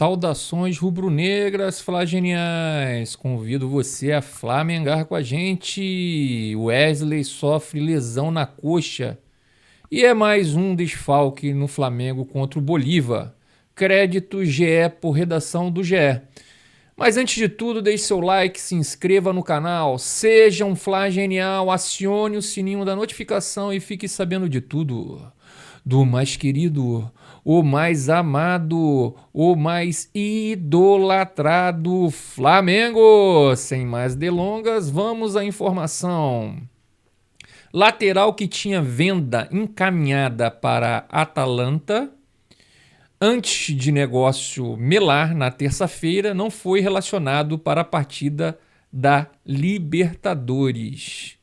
Saudações rubro-negras flageniais, convido você a flamengar com a gente. Wesley sofre lesão na coxa e é mais um desfalque no Flamengo contra o Bolívar. Crédito GE por redação do GE. Mas antes de tudo, deixe seu like, se inscreva no canal, seja um flagenial, acione o sininho da notificação e fique sabendo de tudo. Do mais querido, o mais amado, o mais idolatrado Flamengo. Sem mais delongas, vamos à informação. Lateral que tinha venda encaminhada para Atalanta, antes de negócio melar na terça-feira, não foi relacionado para a partida da Libertadores.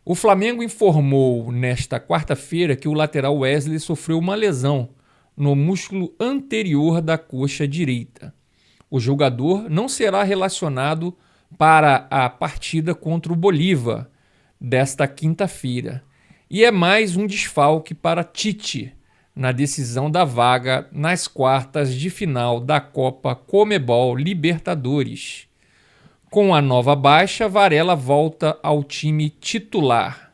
O Flamengo informou nesta quarta-feira que o lateral Wesley sofreu uma lesão no músculo anterior da coxa direita. O jogador não será relacionado para a partida contra o Bolívar desta quinta-feira e é mais um desfalque para Tite na decisão da vaga nas quartas de final da Copa Conmebol Libertadores. Com a nova baixa, Varela volta ao time titular.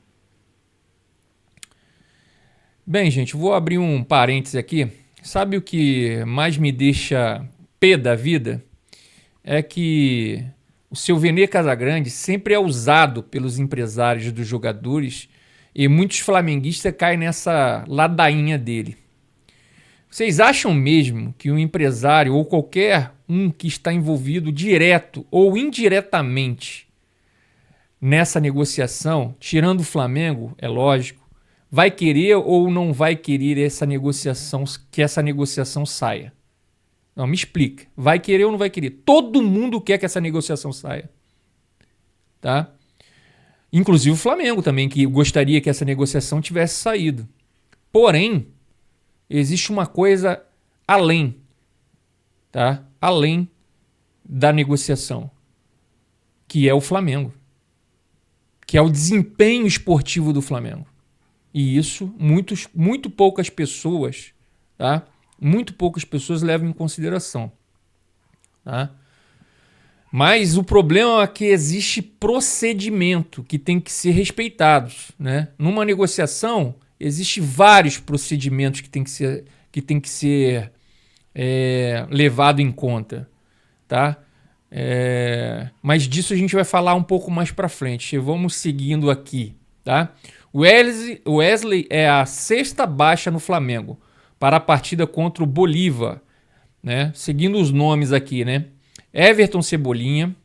Bem, gente, vou abrir um parêntese aqui. Sabe o que mais me deixa pé da vida? É que o seu Vene Casagrande sempre é usado pelos empresários dos jogadores e muitos flamenguistas caem nessa ladainha dele. Vocês acham mesmo que um empresário ou qualquer um que está envolvido direto ou indiretamente nessa negociação, tirando o Flamengo, é lógico, vai querer ou não vai querer essa negociação, que essa negociação saia? Não, me explica. Vai querer ou não vai querer? Todo mundo quer que essa negociação saia. Tá? Inclusive o Flamengo também, que gostaria que essa negociação tivesse saído. Porém, existe uma coisa além, tá? Além da negociação, que é o Flamengo, que é o desempenho esportivo do Flamengo. E isso muito poucas pessoas, tá? Muito poucas pessoas levam em consideração, tá? Mas o problema é que existe procedimento que tem que ser respeitados, né? Numa negociação, existem vários procedimentos que tem que ser levado em conta, tá? Mas disso a gente vai falar um pouco mais para frente. Vamos seguindo aqui, tá? O Wesley é a sexta baixa no Flamengo para a partida contra o Bolívar, né? Seguindo os nomes aqui, né? Everton, Cebolinha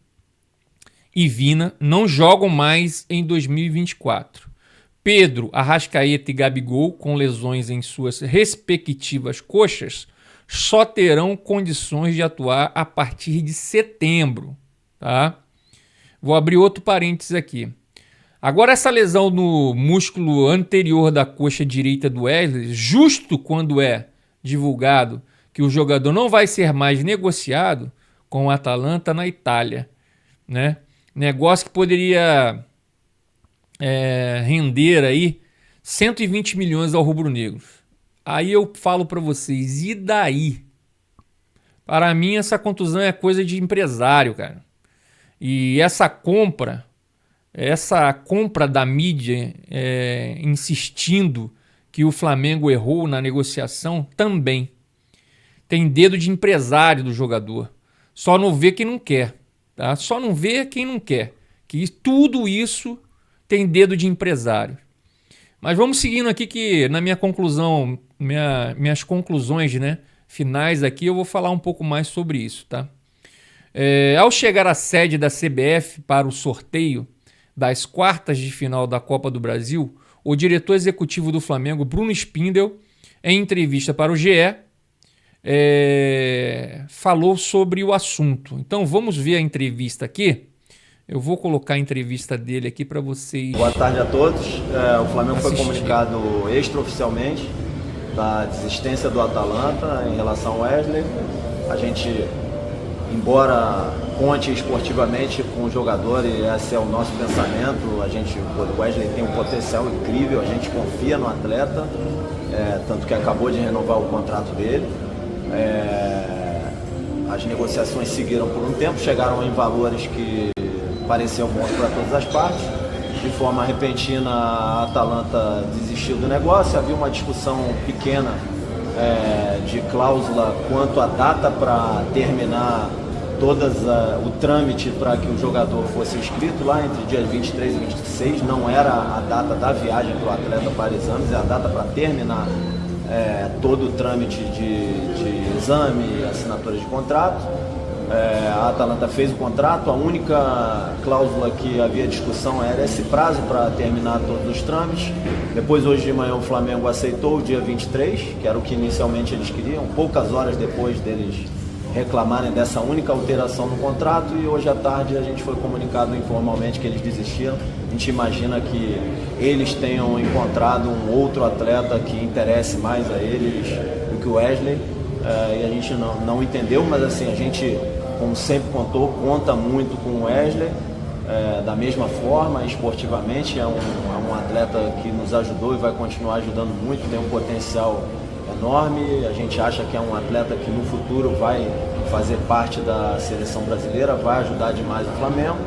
e Vina não jogam mais em 2024. Pedro, Arrascaeta e Gabigol, com lesões em suas respectivas coxas, só terão condições de atuar a partir de setembro. Tá? Vou abrir outro parênteses aqui. Agora, essa lesão no músculo anterior da coxa direita do Wesley, justo quando é divulgado que o jogador não vai ser mais negociado com o Atalanta na Itália, né? Negócio que poderia render aí 120 milhões ao rubro-negro. Aí eu falo para vocês, e daí? Para mim essa contusão é coisa de empresário, cara. E essa compra da mídia insistindo que o Flamengo errou na negociação também tem dedo de empresário do jogador. Só não vê quem não quer, tá? Só não vê quem não quer. Que tudo isso tem dedo de empresário. Mas vamos seguindo aqui que na minha conclusão, minhas conclusões, né, finais aqui, eu vou falar um pouco mais sobre isso, tá? Ao chegar à sede da CBF para o sorteio das quartas de final da Copa do Brasil, o diretor executivo do Flamengo, Bruno Spindel, em entrevista para o GE, falou sobre o assunto. Então vamos ver a entrevista aqui. Eu vou colocar a entrevista dele aqui para vocês. Boa tarde a todos. O Flamengo foi comunicado extraoficialmente da desistência do Atalanta em relação ao Wesley. A gente, embora conte esportivamente com o jogador, e esse é o nosso pensamento, o Wesley tem um potencial incrível, a gente confia no atleta, tanto que acabou de renovar o contrato dele. as negociações seguiram por um tempo, chegaram em valores que pareciam bons para todas as partes. De forma repentina, a Atalanta desistiu do negócio. Havia uma discussão pequena de cláusula quanto à data para terminar o trâmite para que o jogador fosse inscrito lá entre dias 23 e 26. Não era a data da viagem do atleta para exames, é a data para terminar todo o trâmite de exame, assinatura de contrato. A Atalanta fez o contrato, a única cláusula que havia discussão era esse prazo para terminar todos os trâmites. Depois, hoje de manhã, o Flamengo aceitou o dia 23, que era o que inicialmente eles queriam, poucas horas depois deles reclamarem dessa única alteração no contrato, e hoje à tarde a gente foi comunicado informalmente que eles desistiram. A gente imagina que eles tenham encontrado um outro atleta que interesse mais a eles do que o Wesley, e a gente não entendeu, mas assim, a gente, como sempre conta muito com o Wesley, da mesma forma, esportivamente, é um atleta que nos ajudou e vai continuar ajudando muito, tem um potencial enorme. A gente acha que é um atleta que no futuro vai fazer parte da seleção brasileira, vai ajudar demais o Flamengo,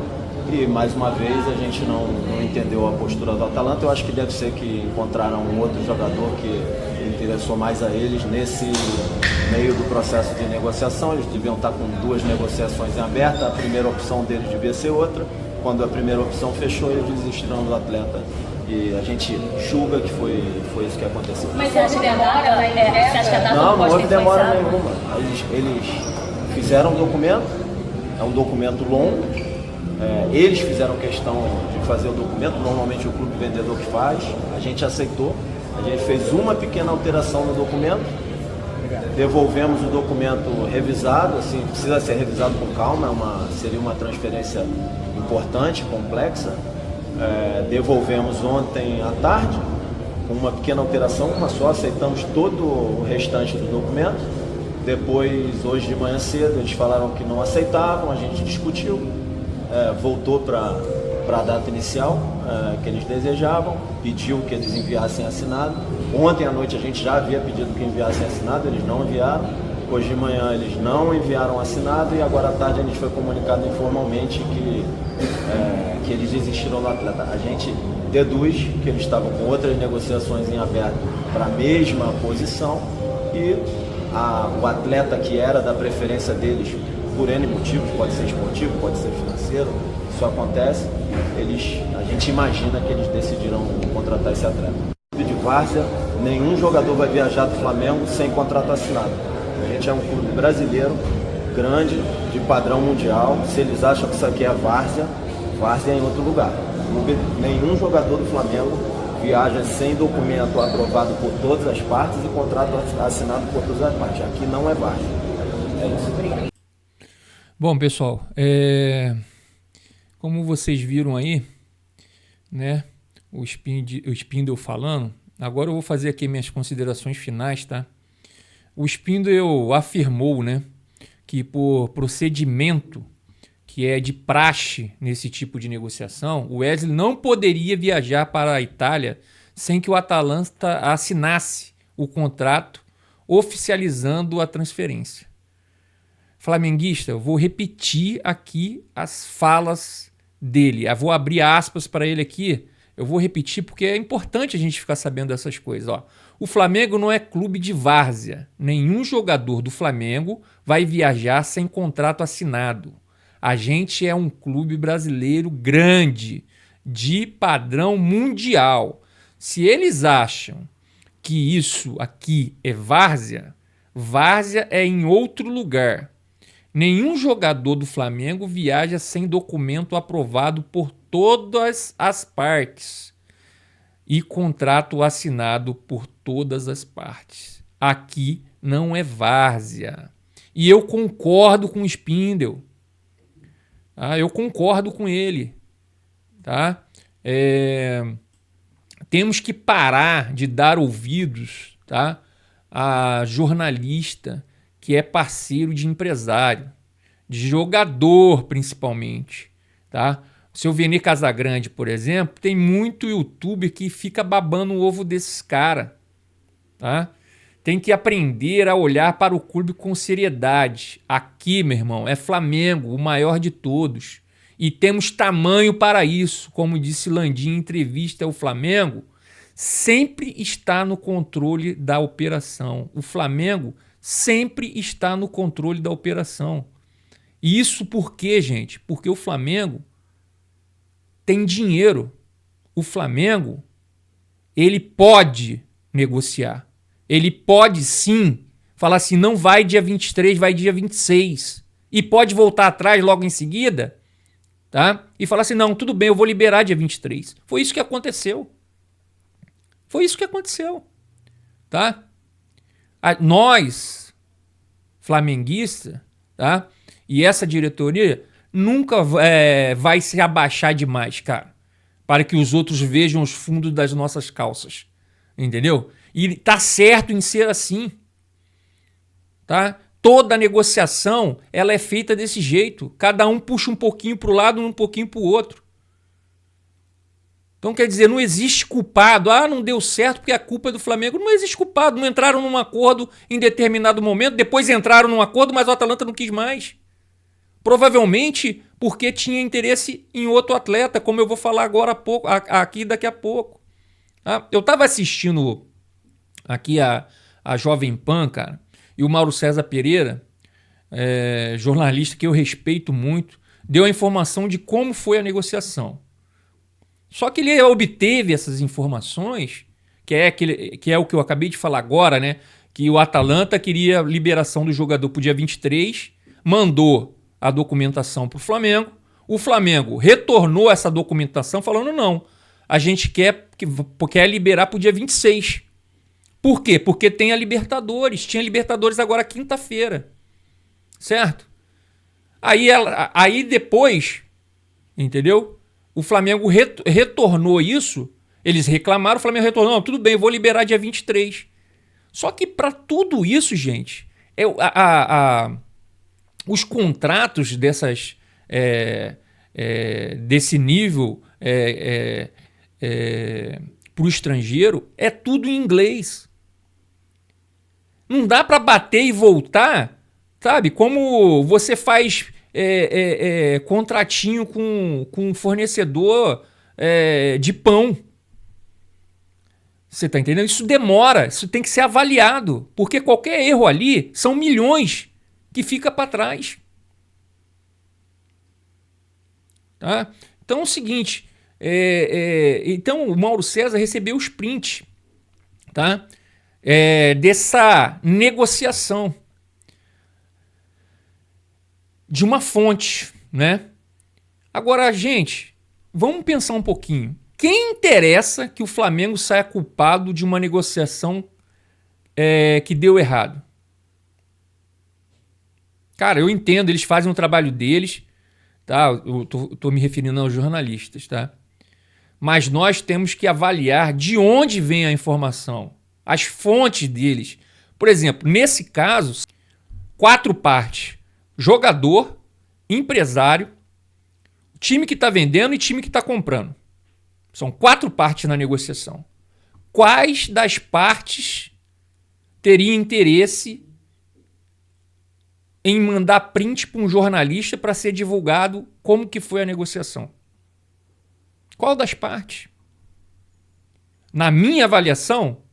e mais uma vez a gente não entendeu a postura do Atalanta. Eu acho que deve ser que encontraram um outro jogador que interessou mais a eles nesse meio do processo de negociação. Eles deviam estar com 2 negociações em aberto, a primeira opção deles devia ser outra. Quando a primeira opção fechou, eles desistiram do atleta. E a gente julga que foi isso que aconteceu. Mas você acha que demora? Você acha que a data não houve demora nenhuma. Eles fizeram o documento, é um documento longo. Eles fizeram questão de fazer o documento, normalmente o clube vendedor que faz. A gente aceitou, a gente fez uma pequena alteração no documento, devolvemos o documento revisado, assim, precisa ser revisado com calma, seria uma transferência importante, complexa. Devolvemos ontem à tarde, com uma pequena alteração, uma só, aceitamos todo o restante do documento. Depois, hoje de manhã cedo, eles falaram que não aceitavam, a gente discutiu, voltou para a data inicial que eles desejavam, pediu que eles enviassem assinado. Ontem à noite a gente já havia pedido que enviassem assinado, eles não enviaram. Hoje de manhã eles não enviaram assinado, e agora à tarde a gente foi comunicado informalmente que eles desistiram do atleta. A gente deduz que eles estavam com outras negociações em aberto para a mesma posição, e o atleta que era da preferência deles, por N motivos, pode ser esportivo, pode ser financeiro, isso acontece, a gente imagina que eles decidiram contratar esse atleta. De várzea, nenhum jogador vai viajar do Flamengo sem contrato assinado. A gente é um clube brasileiro, grande, de padrão mundial. Se eles acham que isso aqui é várzea é em outro lugar. Nenhum jogador do Flamengo viaja sem documento aprovado por todas as partes e contrato assinado por todas as partes. Aqui não é várzea. É isso. Obrigado. Bom, pessoal, como vocês viram aí, né, o Spindle falando, agora eu vou fazer aqui minhas considerações finais, tá? O Spindle afirmou, né, que por procedimento que é de praxe nesse tipo de negociação, o Wesley não poderia viajar para a Itália sem que o Atalanta assinasse o contrato oficializando a transferência. Flamenguista, eu vou repetir aqui as falas dele. Eu vou abrir aspas para ele aqui. Eu vou repetir porque é importante a gente ficar sabendo dessas coisas. Ó. O Flamengo não é clube de várzea. Nenhum jogador do Flamengo vai viajar sem contrato assinado. A gente é um clube brasileiro grande, de padrão mundial. Se eles acham que isso aqui é várzea, várzea é em outro lugar. Nenhum jogador do Flamengo viaja sem documento aprovado por todas as partes e contrato assinado por todas as partes. Aqui não é várzea. E eu concordo com o Spindle. Eu concordo com ele. Tá? Temos que parar de dar ouvidos, tá, a jornalista que é parceiro de empresário, de jogador principalmente. Tá? O seu Vene Casagrande, por exemplo, tem muito youtuber que fica babando o ovo desses caras. Tá? tem que aprender a olhar para o clube com seriedade. Aqui, meu irmão, é Flamengo, o maior de todos. E temos tamanho para isso. Como disse Landim em entrevista ao Flamengo, sempre está no controle da operação. O Flamengo sempre está no controle da operação. E isso por quê, gente? Porque o Flamengo tem dinheiro. O Flamengo, ele pode negociar. Ele pode sim falar assim, não vai dia 23, vai dia 26. E pode voltar atrás logo em seguida, tá? E falar assim, não, tudo bem, eu vou liberar dia 23. Foi isso que aconteceu. Foi isso que aconteceu, tá? Nós, flamenguistas, tá? E essa diretoria nunca vai se abaixar demais, cara, para que os outros vejam os fundos das nossas calças, entendeu? E tá certo em ser assim, tá? Toda negociação, ela é feita desse jeito. Cada um puxa um pouquinho para o lado, um pouquinho para o outro. Então, quer dizer, não existe culpado. Ah, não deu certo porque a culpa é do Flamengo. Não existe culpado. Não entraram num acordo em determinado momento, depois entraram num acordo, mas o Atalanta não quis mais. Provavelmente porque tinha interesse em outro atleta, como eu vou falar agora aqui daqui a pouco. Ah, eu estava assistindo aqui a Jovem Pan, cara, e o Mauro César Pereira, jornalista que eu respeito muito, deu a informação de como foi a negociação. Só que ele obteve essas informações, que é o que eu acabei de falar agora, né? Que o Atalanta queria liberação do jogador para o dia 23, mandou a documentação para o Flamengo. O Flamengo retornou essa documentação falando não, a gente quer liberar para o dia 26. Por quê? Porque tem a Libertadores. Tinha Libertadores agora quinta-feira. Certo? Aí depois, entendeu? O Flamengo retornou isso. Eles reclamaram, o Flamengo retornou. Não, tudo bem, eu vou liberar dia 23. Só que para tudo isso, gente, os contratos desse nível para o estrangeiro é tudo em inglês. Não dá para bater e voltar, sabe? Como você faz contratinho com um fornecedor de pão. Você tá entendendo? Isso demora, isso tem que ser avaliado, porque qualquer erro ali são milhões que fica para trás. Tá? Então é o seguinte, então o Mauro César recebeu os prints, tá? Dessa negociação de uma fonte, né? Agora, gente, vamos pensar um pouquinho. Quem interessa que o Flamengo saia culpado de uma negociação que deu errado? Cara, eu entendo, eles fazem o trabalho deles, tá? Eu tô me referindo aos jornalistas, tá? Mas nós temos que avaliar de onde vem a informação, as fontes deles. Por exemplo, nesse caso, 4 partes: jogador, empresário, time que está vendendo e time que está comprando. São 4 partes na negociação. Quais das partes teria interesse em mandar print para um jornalista para ser divulgado como que foi a negociação? Qual das partes? Na minha avaliação,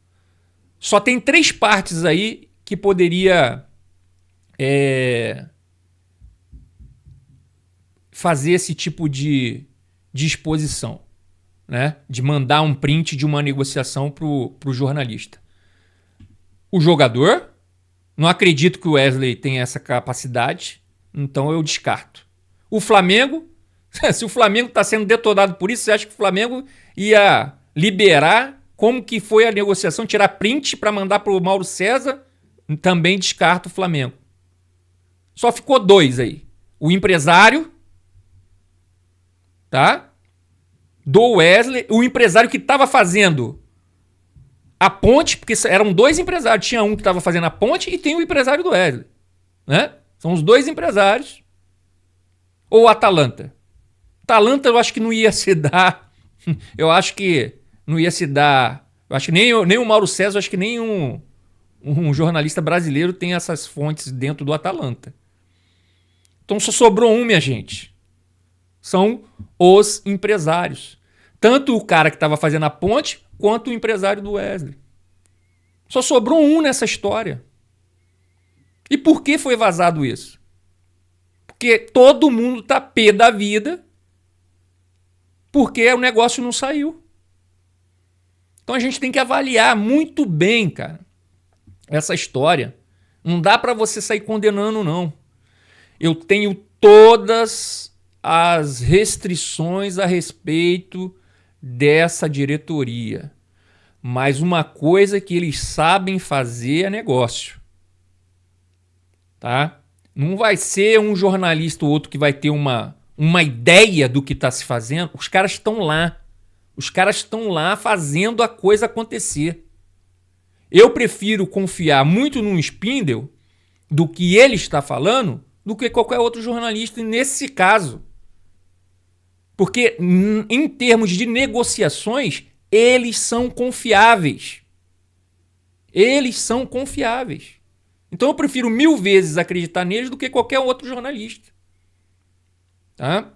só tem 3 partes aí que poderia fazer esse tipo de exposição, né? De mandar um print de uma negociação pro jornalista. O jogador, não acredito que o Wesley tenha essa capacidade, então eu descarto. O Flamengo, se o Flamengo está sendo detonado por isso, você acha que o Flamengo ia liberar como que foi a negociação, tirar print para mandar para o Mauro César? Também descarto o Flamengo. Só ficou 2 aí. O empresário, tá? Do Wesley, o empresário que estava fazendo a ponte, porque eram 2 empresários. Tinha um que estava fazendo a ponte e tem o empresário do Wesley, né? São os 2 empresários. Ou o Atalanta. Atalanta eu acho que não ia se dar. Eu acho que não ia se dar. Eu acho que nem o Mauro César, eu acho que nem um um jornalista brasileiro tem essas fontes dentro do Atalanta. Então só sobrou um, minha gente. São os empresários. Tanto o cara que estava fazendo a ponte, quanto o empresário do Wesley. Só sobrou um nessa história. E por que foi vazado isso? Porque todo mundo tá pé da vida porque o negócio não saiu. Então a gente tem que avaliar muito bem, cara, essa história. Não dá para você sair condenando, não. Eu tenho todas as restrições a respeito dessa diretoria. Mas uma coisa que eles sabem fazer é negócio. Tá? Não vai ser um jornalista ou outro que vai ter uma ideia do que está se fazendo. Os caras estão lá. Os caras estão lá fazendo a coisa acontecer. Eu prefiro confiar muito num Spindle do que ele está falando do que qualquer outro jornalista nesse caso. Porque em termos de negociações, eles são confiáveis. Eles são confiáveis. Então eu prefiro 1000 vezes acreditar neles do que qualquer outro jornalista. Tá?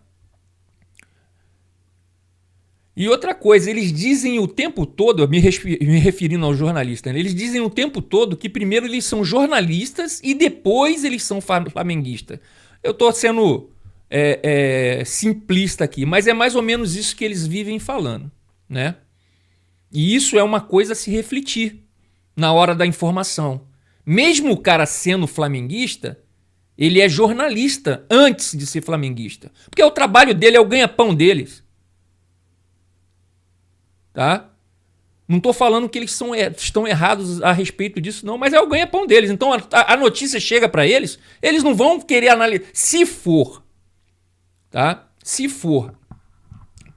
E outra coisa, eles dizem o tempo todo, me referindo ao jornalista, eles dizem o tempo todo que primeiro eles são jornalistas e depois eles são flamenguistas. Eu estou sendo simplista aqui, mas é mais ou menos isso que eles vivem falando, né? E isso é uma coisa a se refletir na hora da informação. Mesmo o cara sendo flamenguista, ele é jornalista antes de ser flamenguista. Porque o trabalho dele é o ganha-pão deles. Tá? Não estou falando que eles estão errados a respeito disso, não, mas é o ganha-pão deles. Então a notícia chega para eles, eles não vão querer analisar. Se for, tá? Se for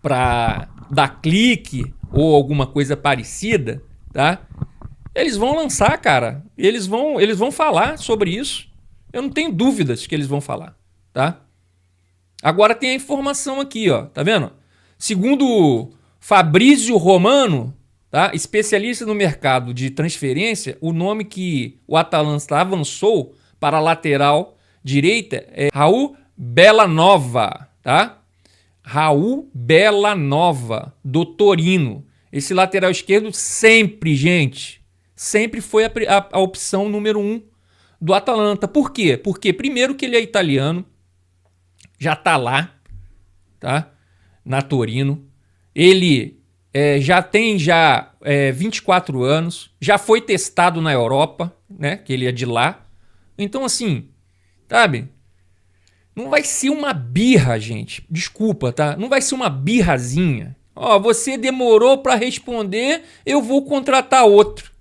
para dar clique ou alguma coisa parecida, tá? Eles vão lançar, cara. Eles vão falar sobre isso. Eu não tenho dúvidas que eles vão falar, tá? Agora tem a informação aqui, ó. Tá vendo? Segundo Fabrício Romano, tá? Especialista no mercado de transferência, o nome que o Atalanta avançou para a lateral direita é Raul Bellanova, tá? Raul Bellanova, do Torino. Esse lateral esquerdo sempre, gente, sempre foi a opção número 1 do Atalanta. Por quê? Porque primeiro que ele é italiano, já tá lá, tá? Na Torino. Ele já tem 24 anos, já foi testado na Europa, né? Que ele é de lá. Então, assim, sabe? Não vai ser uma birra, gente. Desculpa, tá? Não vai ser uma birrazinha. Ó, você demorou para responder, eu vou contratar outro.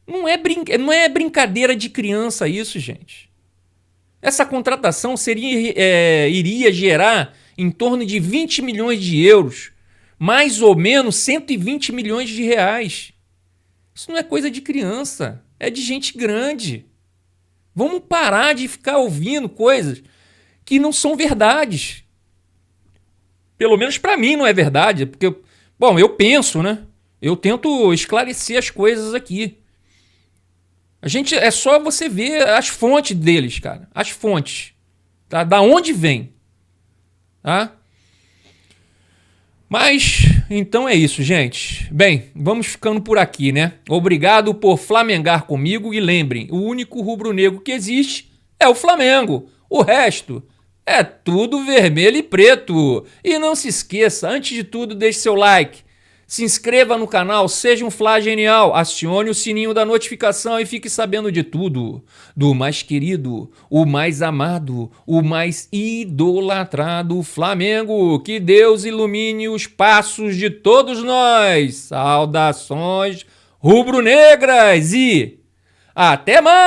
Não é brincadeira de criança isso, gente. Essa contratação iria gerar em torno de 20 milhões de euros. Mais ou menos 120 milhões de reais. Isso não é coisa de criança. É de gente grande. Vamos parar de ficar ouvindo coisas que não são verdades. Pelo menos para mim não é verdade. Porque, bom, eu penso, né? Eu tento esclarecer as coisas aqui. É só você ver as fontes deles, cara. As fontes. Tá? Da onde vem. Tá? Mas, então é isso, gente. Bem, vamos ficando por aqui, né? Obrigado por flamengar comigo e lembrem, o único rubro-negro que existe é o Flamengo. O resto é tudo vermelho e preto. E não se esqueça, antes de tudo, deixe seu like. Se inscreva no canal, seja um Fla Genial, acione o sininho da notificação e fique sabendo de tudo. Do mais querido, o mais amado, o mais idolatrado Flamengo. Que Deus ilumine os passos de todos nós. Saudações rubro-negras e até mais!